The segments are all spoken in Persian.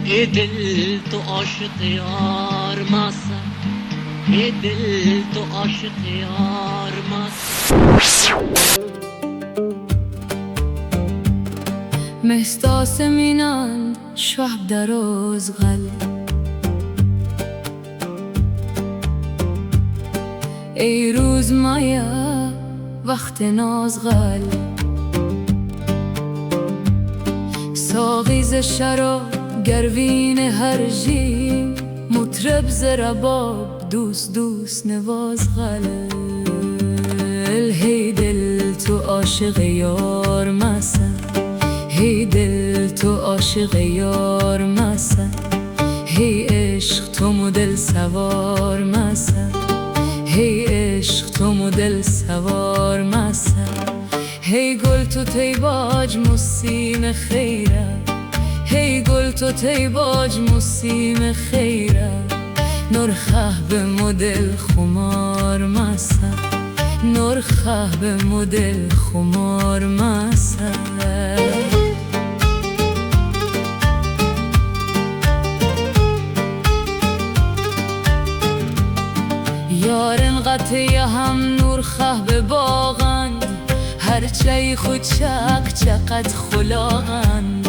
ای دل تو عاشق یار مسا، ای دل تو عاشق یار مسا. مهستاس مینان شعب دروز غل، ای روز مایا وقت ناز غل. ساقی ز شراب گروین هرجی، مطرب ز رباب دوست دوست نواز غل. هی دل تو عاشق یار مسا، هی دل تو عاشق یار مسا. هی عشق تو مدل سوار مسا، هی عشق تو مدل سوار مسا. هی گل تو تیباج موسیم خیره، هی گل تو تیباج موسیم خیره. نرخه به مدل خمار مسا، نرخه به مدل خمار مسا. یارن قطعه هم نور خواه به باغند، هرچه خود چقدر خلاغند.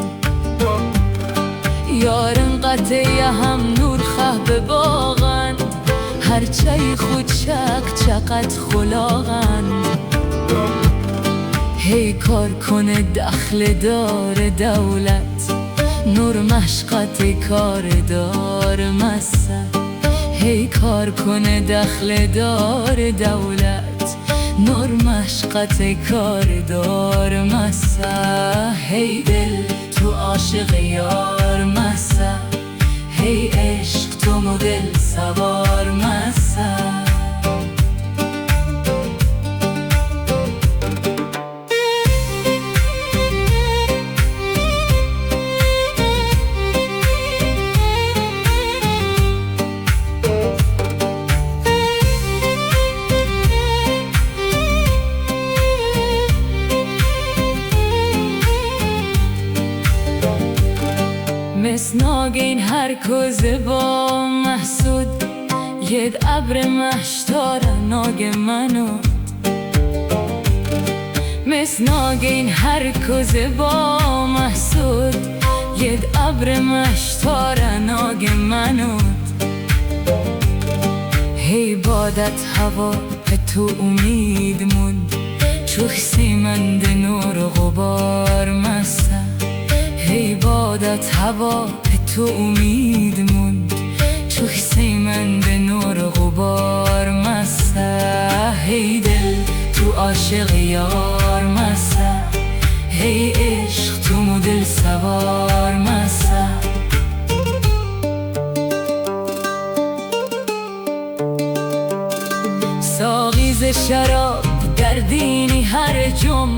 یارن قطعه هم نور خواه به باغند، هرچه خود چقدر خلاغند. هی کار کنه دخل دار دولت، نور مشقت کار دار مسا. هی کار کنه دخل دار دولت، نور مشقت کار دار مسا. هی دل تو عاشق یار مسا، هی عشق تو مدل سوار مسا. مسناگین هر کوزه با محسود، ید ابر مشتار ناگ منو. مسناگین هر کوزه با محسود، ید ابر مشتار ناگ منو. هی بادت هوا تو امید موند، چوخ سیمند نور و غبار مسا. هی بادت هوا تو امید موند، چوخ سیمند نور و غبار مسا. هی دل تو عاشق یار مسا، هی عشق تو مدل سوار مسا. ساقی ز شراب گردینی هر جم،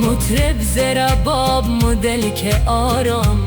مطرب ز رباب مدل که آرام.